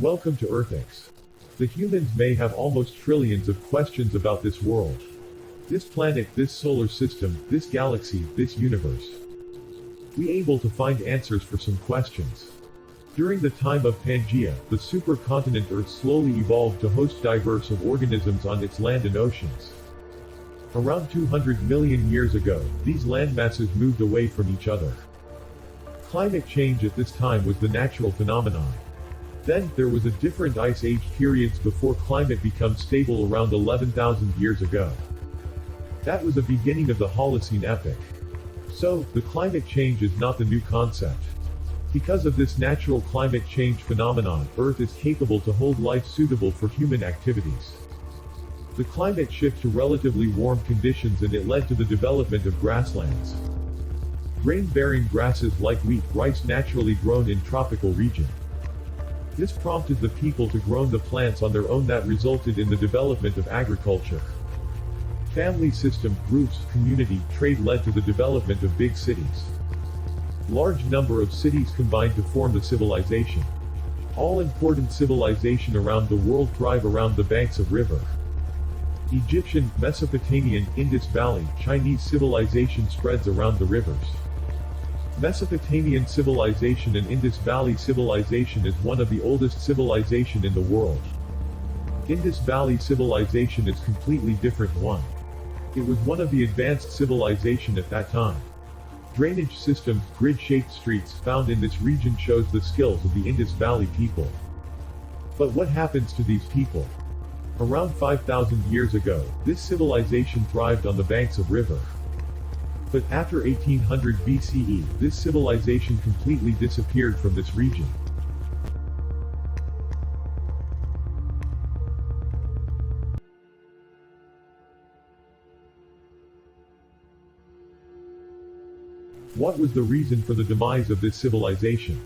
Welcome to Earthics. The humans may have almost trillions of questions about this world. This planet, this solar system, this galaxy, this universe. We able to find answers for some questions. During the time of Pangea, the supercontinent Earth slowly evolved to host diverse of organisms on its land and oceans. Around 200 million years ago, these landmasses moved away from each other. Climate change at this time was the natural phenomenon. Then, there was a different ice age periods before climate became stable around 11,000 years ago. That was the beginning of the holocene epoch. So, the climate change is not the new concept. Because of this natural climate change phenomenon, Earth is capable to hold life suitable for human activities. The climate shift to relatively warm conditions and it led to the development of grasslands. Grain-bearing grasses like wheat, rice naturally grown in tropical region. This prompted the people to grow the plants on their own that resulted in the development of agriculture. Family system, groups, community, trade led to the development of big cities. Large number of cities combined to form the civilization. All important civilization around the world thrive around the banks of river. Egyptian, Mesopotamian, Indus Valley, Chinese civilization spreads around the rivers. Mesopotamian civilization and Indus Valley civilization is one of the oldest civilization in the world. Indus Valley civilization is completely different one. It was one of the advanced civilization at that time. Drainage systems, grid-shaped streets found in this region shows the skills of the Indus Valley people. But what happens to these people? Around 5,000 years ago, this civilization thrived on the banks of river. But after 1800 BCE, this civilization completely disappeared from this region. What was the reason for the demise of this civilization?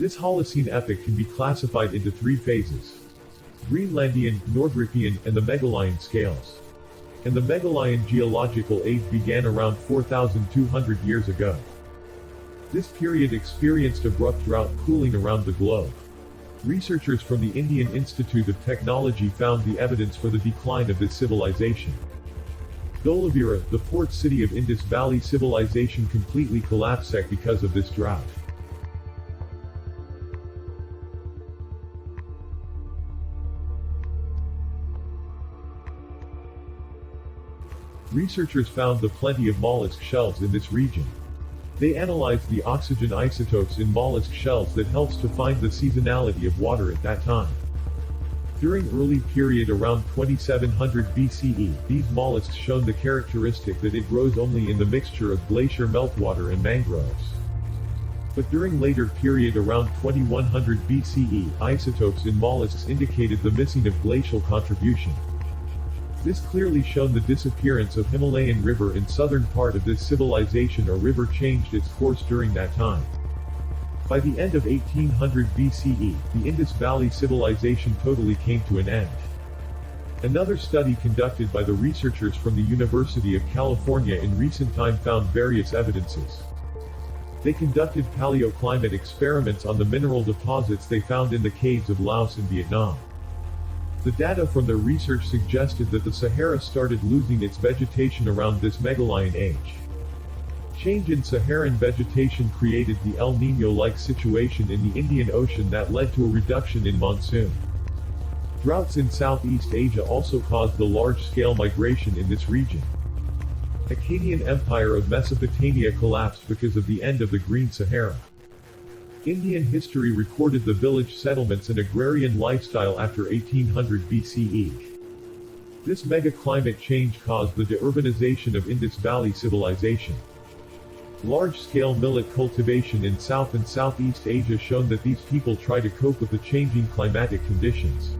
This Holocene epoch can be classified into three phases: Greenlandian, Nordrician, and the Megalian scales. And the Megalian geological age began around 4,200 years ago. This period experienced abrupt drought cooling around the globe. Researchers from the Indian Institute of Technology found the evidence for the decline of this civilization. Dholavira, the port city of Indus Valley civilization, completely collapsed because of this drought. Researchers found the plenty of mollusk shells in this region. They analyzed the oxygen isotopes in mollusk shells that helps to find the seasonality of water at that time. During early period around 2700 BCE, these mollusks shown the characteristic that it grows only in the mixture of glacier meltwater and mangroves. But during later period around 2100 BCE, isotopes in mollusks indicated the missing of glacial contribution. This clearly shown the disappearance of Himalayan river in southern part of this civilization, or river changed its course during that time. By the end of 1800 BCE, the Indus Valley civilization totally came to an end. Another study conducted by the researchers from the University of California in recent time found various evidences. They conducted paleoclimate experiments on the mineral deposits they found in the caves of Laos and Vietnam. The data from their research suggested that the Sahara started losing its vegetation around this Megalian age. Change in Saharan vegetation created the El Niño-like situation in the Indian Ocean that led to a reduction in monsoon. Droughts in Southeast Asia also caused the large-scale migration in this region. Akkadian Empire of Mesopotamia collapsed because of the end of the Green Sahara. Indian history recorded the village settlements and agrarian lifestyle after 1800 BCE. This mega-climate change caused the deurbanization of Indus Valley civilization. Large-scale millet cultivation in South and Southeast Asia shown that these people try to cope with the changing climatic conditions.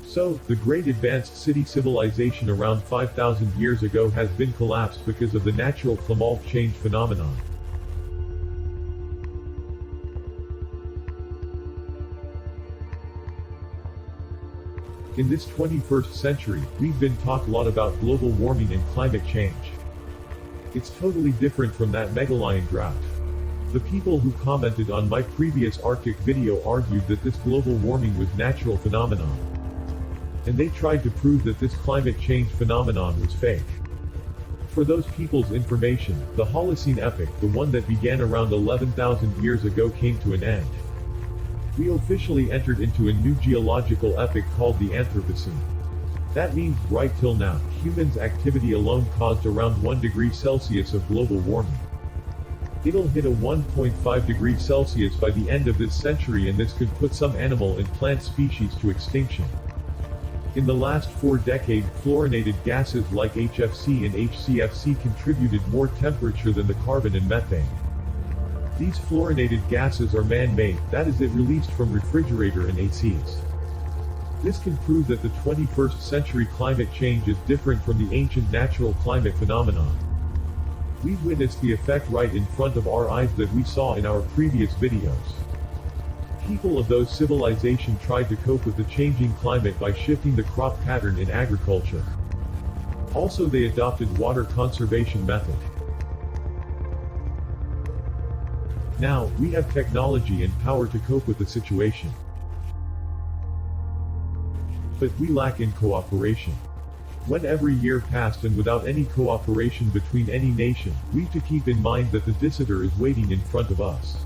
So, the great advanced city civilization around 5,000 years ago has been collapsed because of the natural climate change phenomenon. In this 21st century, we've been talking a lot about global warming and climate change. It's totally different from that Megalian drought. The people who commented on my previous Arctic video argued that this global warming was natural phenomenon. And they tried to prove that this climate change phenomenon was fake. For those people's information, the Holocene epoch, the one that began around 11,000 years ago, came to an end. We officially entered into a new geological epoch called the Anthropocene. That means, right till now, humans' activity alone caused around 1 degree Celsius of global warming. It'll hit a 1.5 degrees Celsius by the end of this century, and this could put some animal and plant species to extinction. In the last 4 decades, fluorinated gases like HFC and HCFC contributed more temperature than the carbon and methane. These fluorinated gases are man-made, that is, it released from refrigerator and ACs. This can prove that the 21st century climate change is different from the ancient natural climate phenomenon. We've witnessed the effect right in front of our eyes that we saw in our previous videos. People of those civilizations tried to cope with the changing climate by shifting the crop pattern in agriculture. Also, they adopted water conservation method. Now, we have technology and power to cope with the situation. But we lack in cooperation. When every year passed and without any cooperation between any nation, we've to keep in mind that the dissenter is waiting in front of us.